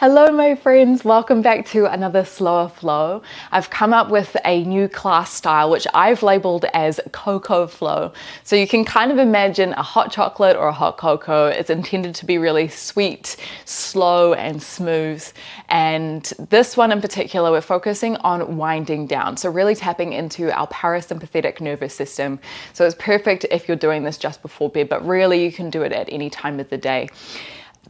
Hello my friends, welcome back to another Slower Flow. I've come up with a new class style which I've labeled as Cocoa Flow. So you can kind of imagine a hot chocolate or a hot cocoa. It's intended to be really sweet, slow and smooth. And this one in particular, we're focusing on winding down. So really tapping into our parasympathetic nervous system. So it's perfect if you're doing this just before bed, but really you can do it at any time of the day.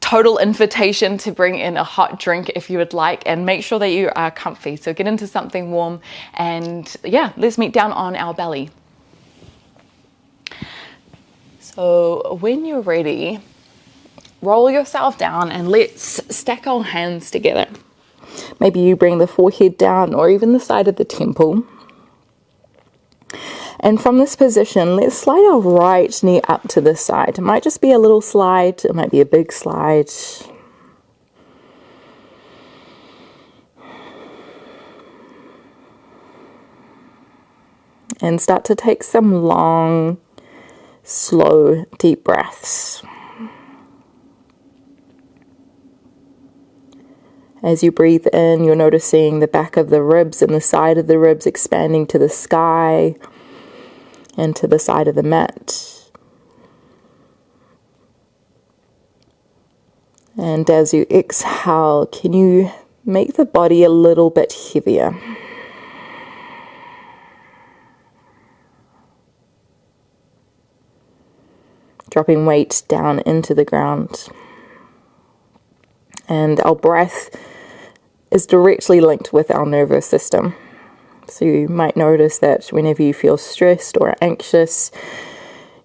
Total invitation to bring in a hot drink if you would like, and make sure that you are comfy. So get into something warm and yeah, let's meet down on our belly. So when you're ready, roll yourself down and let's stack our hands together. Maybe you bring the forehead down or even the side of the temple. And from this position, let's slide our right knee up to the side. It might just be a little slide, it might be a big slide. And start to take some long, slow, deep breaths. As you breathe in, you're noticing the back of the ribs and the side of the ribs expanding to the sky and to the side of the mat. And as you exhale, can you make the body a little bit heavier? Dropping weight down into the ground. And our breath is directly linked with our nervous system. So you might notice that whenever you feel stressed or anxious,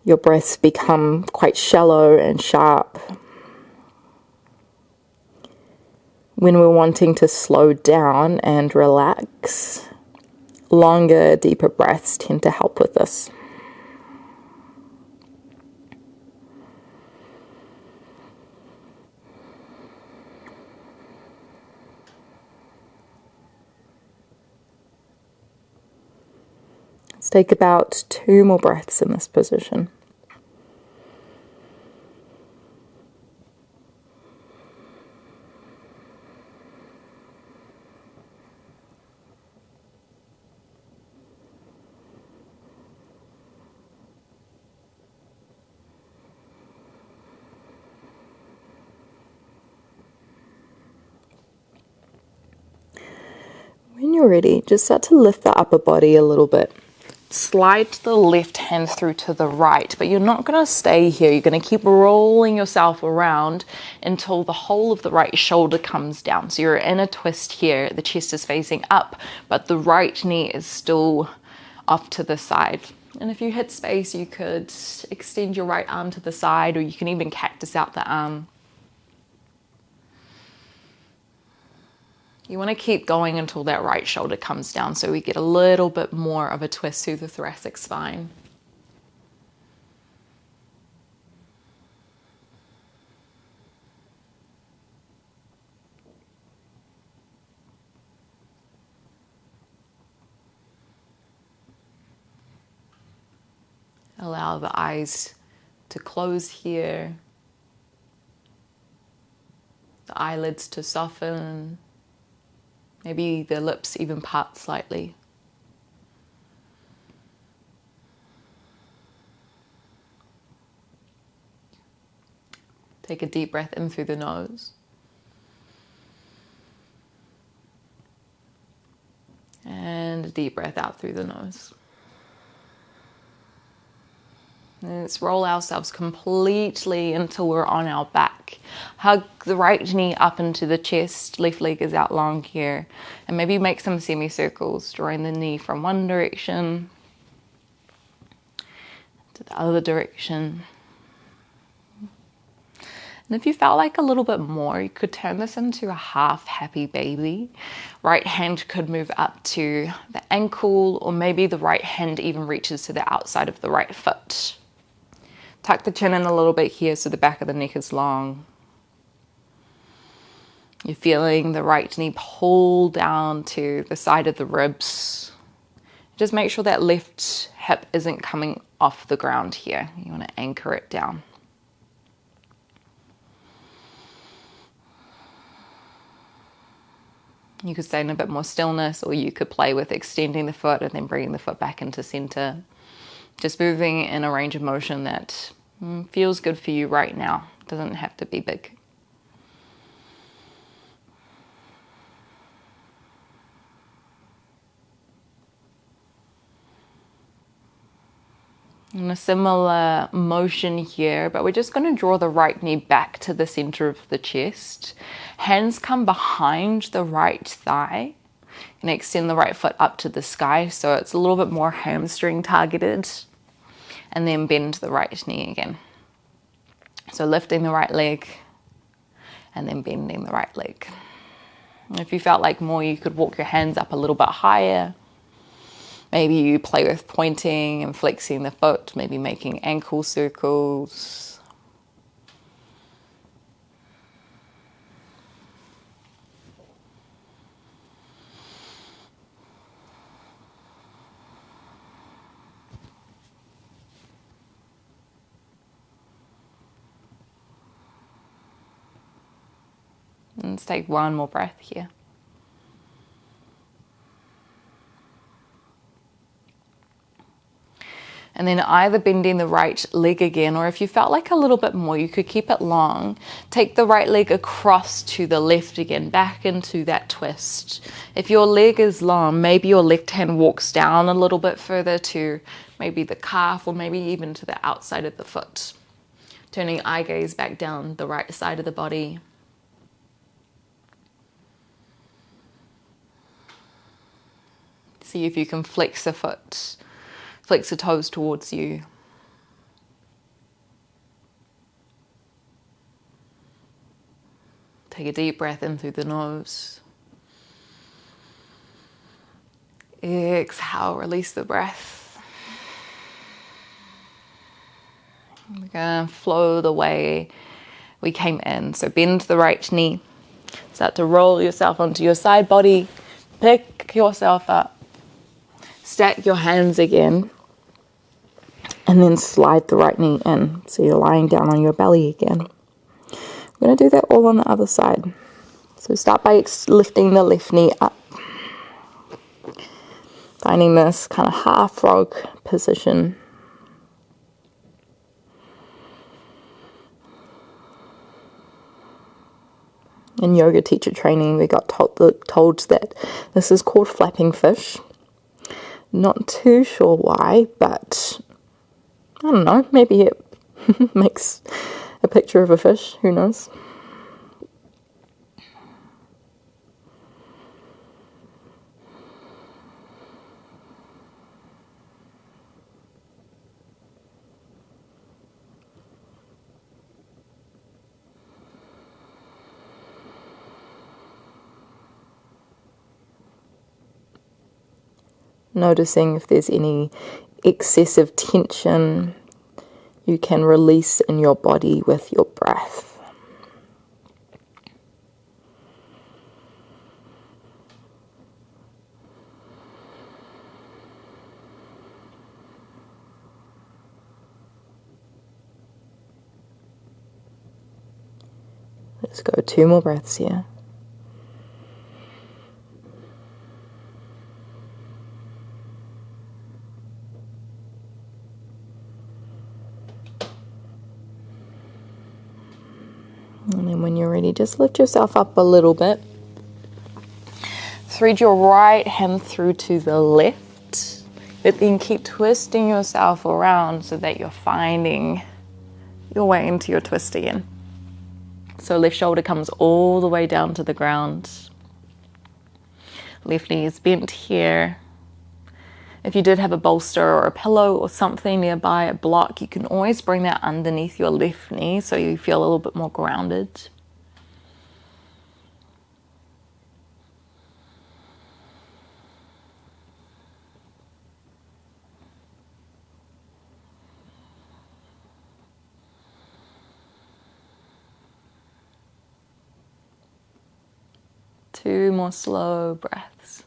your breaths become quite shallow and sharp. When we're wanting to slow down and relax, longer, deeper breaths tend to help with this. Let's take about 2 more breaths in this position. When you're ready, just start to lift the upper body a little bit. Slide the left hand through to the right, but you're not going to stay here. You're going to keep rolling yourself around until the whole of the right shoulder comes down. So you're in a twist here. The chest is facing up, but the right knee is still off to the side. And if you hit space, you could extend your right arm to the side, or you can even cactus out the arm. You want to keep going until that right shoulder comes down so we get a little bit more of a twist through the thoracic spine. Allow the eyes to close here, the eyelids to soften. Maybe the lips even part slightly. Take a deep breath in through the nose. And a deep breath out through the nose. And let's roll ourselves completely until we're on our back. Hug the right knee up into the chest, left leg is out long here. And maybe make some semicircles, drawing the knee from one direction to the other direction. And if you felt like a little bit more, you could turn this into a half happy baby. Right hand could move up to the ankle, or maybe the right hand even reaches to the outside of the right foot. Tuck the chin in a little bit here so the back of the neck is long. You're feeling the right knee pull down to the side of the ribs. Just make sure that left hip isn't coming off the ground here. You want to anchor it down. You could stay in a bit more stillness, or you could play with extending the foot and then bringing the foot back into center. Just moving in a range of motion that feels good for you right now. Doesn't have to be big. And a similar motion here, but we're just going to draw the right knee back to the center of the chest. Hands come behind the right thigh and extend the right foot up to the sky, so it's a little bit more hamstring targeted. And then bend the right knee again. So lifting the right leg and then bending the right leg. And if you felt like more, you could walk your hands up a little bit higher. Maybe you play with pointing and flexing the foot, maybe making ankle circles. And let's take one more breath here. And then either bending the right leg again, or if you felt like a little bit more, you could keep it long. Take the right leg across to the left again, back into that twist. If your leg is long, maybe your left hand walks down a little bit further to maybe the calf, or maybe even to the outside of the foot. Turning eye gaze back down the right side of the body. See if you can flex the foot. Flex the toes towards you. Take a deep breath in through the nose. Exhale, release the breath. We're going to flow the way we came in. So bend the right knee. Start to roll yourself onto your side body. Pick yourself up. Stack your hands again. And then slide the right knee in. So you're lying down on your belly again. We're going to do that all on the other side. So start by lifting the left knee up. Finding this kind of half frog position. In yoga teacher training, we got told that this is called flapping fish. Not too sure why, but I don't know, maybe it makes a picture of a fish, who knows. Noticing if there's any excessive tension you can release in your body with your breath. Let's go 2 more breaths here. And then when you're ready, just lift yourself up a little bit. Thread your right hand through to the left, but then keep twisting yourself around so that you're finding your way into your twist again. So left shoulder comes all the way down to the ground. Left knee is bent here. If you did have a bolster or a pillow or something nearby, a block, you can always bring that underneath your left knee so you feel a little bit more grounded. Two more slow breaths.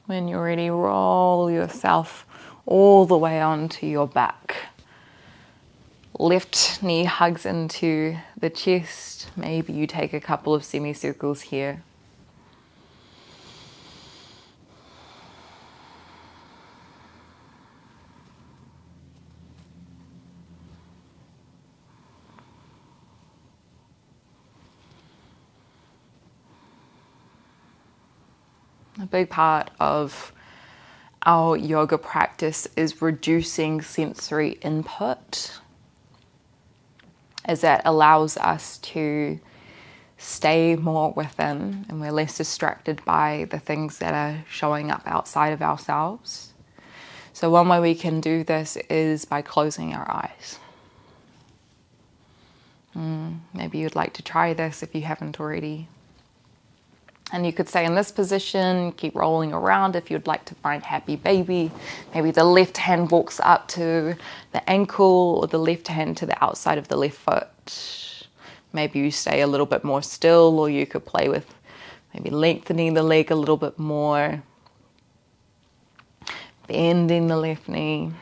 When you're ready, roll yourself all the way onto your back. Left knee hugs into the chest. Maybe you take a couple of semicircles here. A big part of our yoga practice is reducing sensory input, as that allows us to stay more within and we're less distracted by the things that are showing up outside of ourselves. So one way we can do this is by closing our eyes. Maybe you'd like to try this if you haven't already. And you could stay in this position, keep rolling around if you'd like to find happy baby. Maybe the left hand walks up to the ankle or the left hand to the outside of the left foot. Maybe you stay a little bit more still, or you could play with maybe lengthening the leg a little bit more, bending the left knee.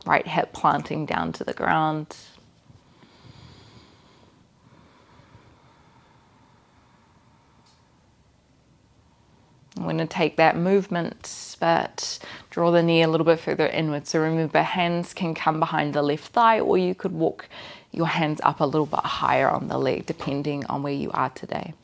Right hip planting down to the ground. I'm going to take that movement, but draw the knee a little bit further inward. So remember, hands can come behind the left thigh, or you could walk your hands up a little bit higher on the leg, depending on where you are today.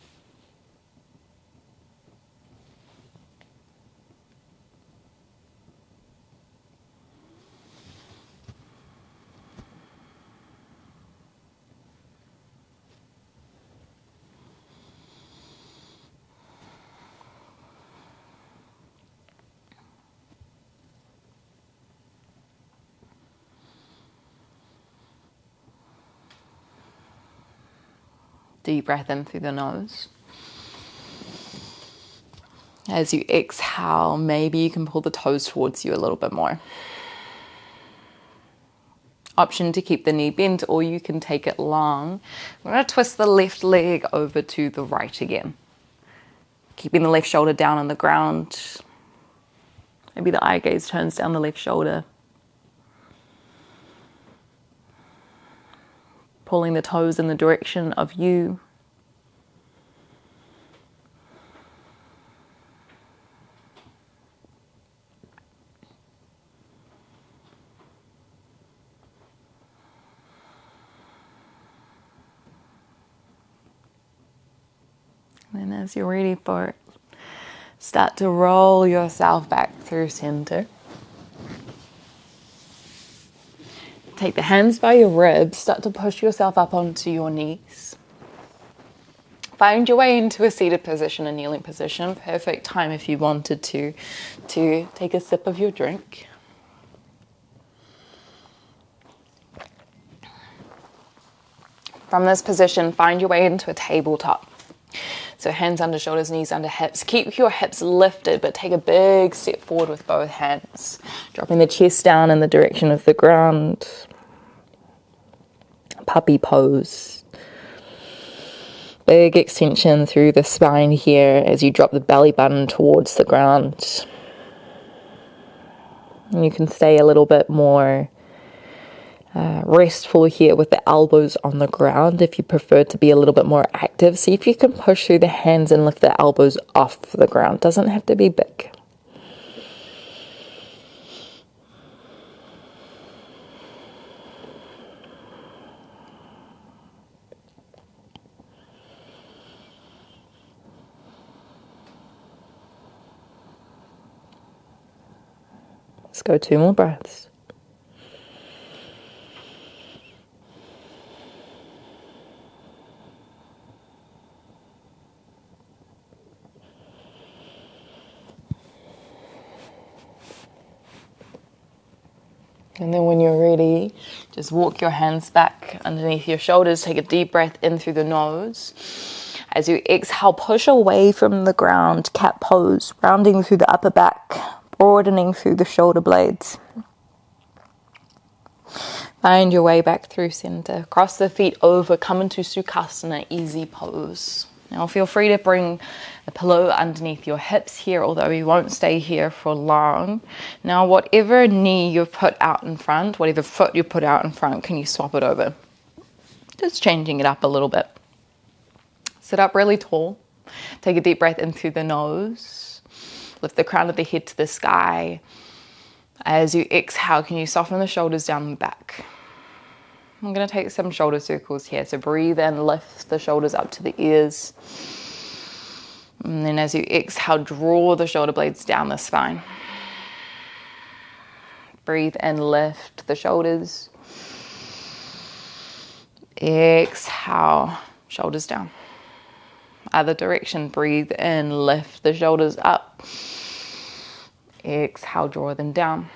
Deep breath in through the nose. As you exhale, maybe you can pull the toes towards you a little bit more. Option to keep the knee bent, or you can take it long. We're going to twist the left leg over to the right again. Keeping the left shoulder down on the ground. Maybe the eye gaze turns down the left shoulder. Pulling the toes in the direction of you. And as you're ready for it, start to roll yourself back through center. Take the hands by your ribs, start to push yourself up onto your knees. Find your way into a seated position, a kneeling position. Perfect time if you wanted to take a sip of your drink. From this position, find your way into a tabletop. So hands under shoulders, knees under hips. Keep your hips lifted, but take a big step forward with both hands. Dropping the chest down in the direction of the ground. Puppy pose. Big extension through the spine here as you drop the belly button towards the ground. And you can stay a little bit more restful here with the elbows on the ground if you prefer to be a little bit more active. See if you can push through the hands and lift the elbows off the ground. Doesn't have to be big. Let's go 2 more breaths. And then when you're ready, just walk your hands back underneath your shoulders. Take a deep breath in through the nose. As you exhale, push away from the ground, cat pose, rounding through the upper back, broadening through the shoulder blades. Find your way back through center. Cross the feet over, come into Sukhasana, easy pose. Now feel free to bring a pillow underneath your hips here, although we won't stay here for long. Now whatever knee you've put out in front, whatever foot you put out in front, can you swap it over? Just changing it up a little bit. Sit up really tall. Take a deep breath in through the nose. Lift the crown of the head to the sky. As you exhale, can you soften the shoulders down the back? I'm going to take some shoulder circles here. So breathe in, lift the shoulders up to the ears. And then as you exhale, draw the shoulder blades down the spine. Breathe in, lift the shoulders. Exhale, shoulders down. Other direction, breathe in, lift the shoulders up. Exhale, draw them down.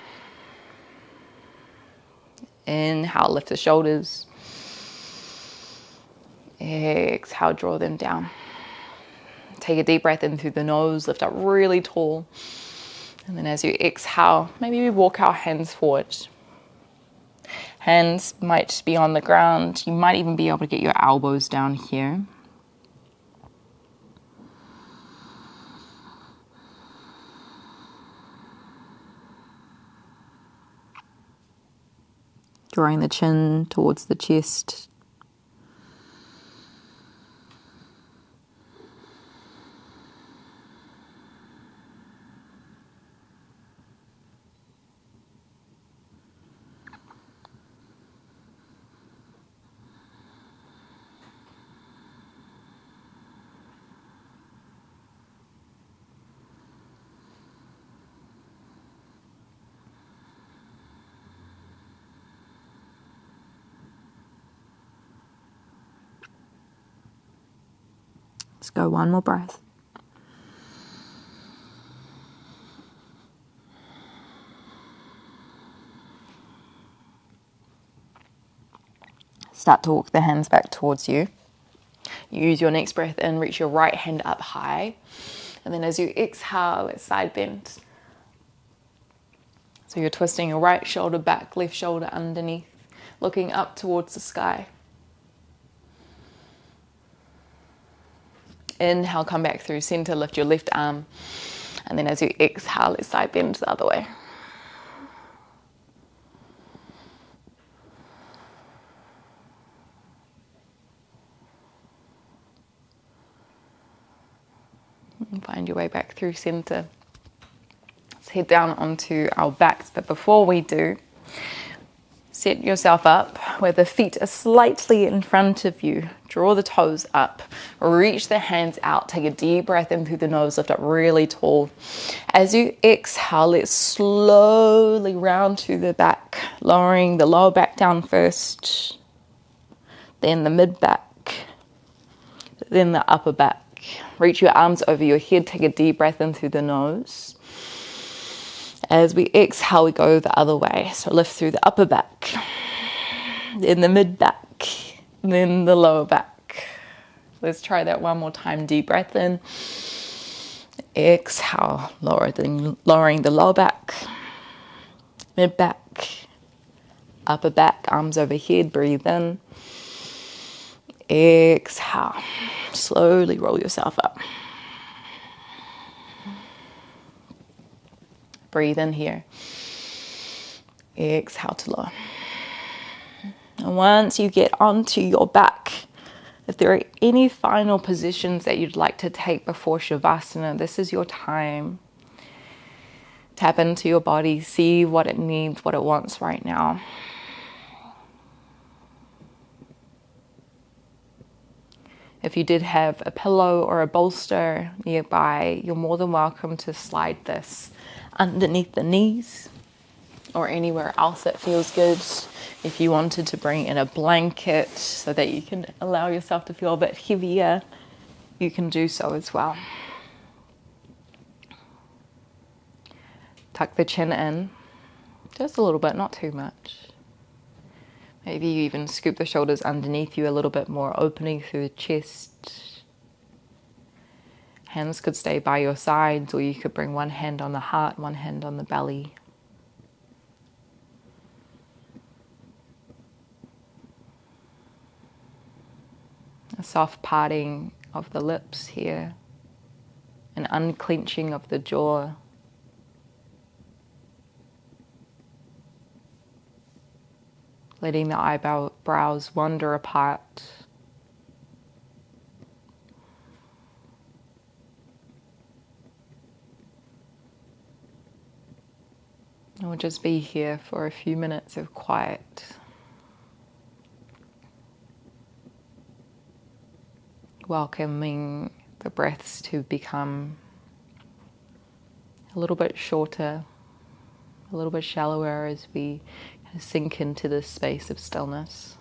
Inhale, lift the shoulders. Exhale, draw them down. Take a deep breath in through the nose, lift up really tall. And then as you exhale, maybe we walk our hands forward. Hands might be on the ground. You might even be able to get your elbows down here. Drawing the chin towards the chest. Let's go one more breath. Start to walk the hands back towards you. Use your next breath in, reach your right hand up high. And then as you exhale, let's side bend. So you're twisting your right shoulder back, left shoulder underneath, looking up towards the sky. Inhale, come back through center, lift your left arm. And then as you exhale, let's side bend the other way. And find your way back through center. Let's head down onto our backs, but before we do, set yourself up where the feet are slightly in front of you. Draw the toes up, reach the hands out, take a deep breath in through the nose, lift up really tall. As you exhale, let's slowly round to the back, lowering the lower back down first, then the mid back, then the upper back. Reach your arms over your head, take a deep breath in through the nose. As we exhale, we go the other way. So lift through the upper back, then the mid back, then the lower back. Let's try that one more time. Deep breath in. Exhale, lowering the lower back, mid back, upper back, arms overhead. Breathe in. Exhale. Slowly roll yourself up. Breathe in here. Exhale to lower. And once you get onto your back, if there are any final positions that you'd like to take before Shavasana, this is your time. Tap into your body, see what it needs, what it wants right now. If you did have a pillow or a bolster nearby, you're more than welcome to slide this underneath the knees or anywhere else that feels good. If you wanted to bring in a blanket so that you can allow yourself to feel a bit heavier, you can do so as well. Tuck the chin in, just a little bit, not too much. Maybe you even scoop the shoulders underneath you a little bit more, opening through the chest. Hands could stay by your sides, or you could bring one hand on the heart, one hand on the belly. A soft parting of the lips here, an unclenching of the jaw. Letting the eyebrows wander apart. And we'll just be here for a few minutes of quiet. Welcoming the breaths to become a little bit shorter, a little bit shallower as we kind of sink into this space of stillness.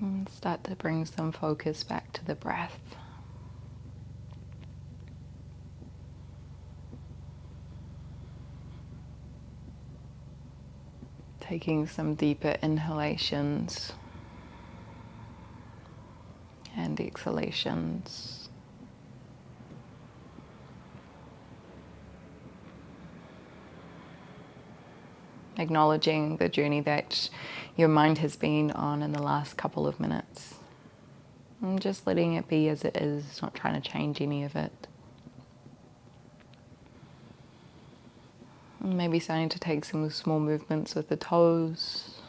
And start to bring some focus back to the breath. Taking some deeper inhalations and exhalations. Acknowledging the journey that your mind has been on in the last couple of minutes. And just letting it be as it is, not trying to change any of it. And maybe starting to take some small movements with the toes,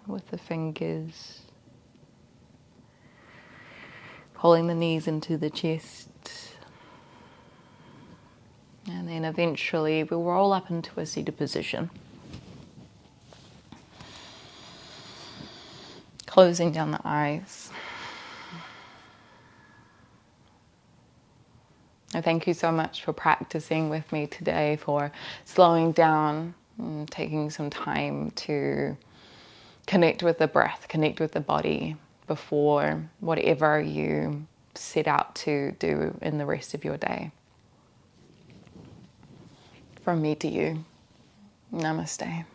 with the fingers. Pulling the knees into the chest. And then eventually we'll roll up into a seated position. Closing down the eyes. I thank you so much for practicing with me today, for slowing down and taking some time to connect with the breath, connect with the body before whatever you set out to do in the rest of your day. From me to you, namaste.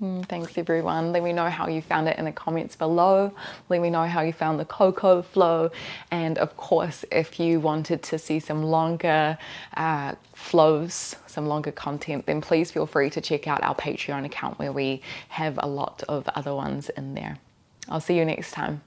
Thanks everyone. Let me know how you found it in the comments below. Let me know how you found the Coco flow. And of course, if you wanted to see some longer flows, some longer content, then please feel free to check out our Patreon account where we have a lot of other ones in there. I'll see you next time.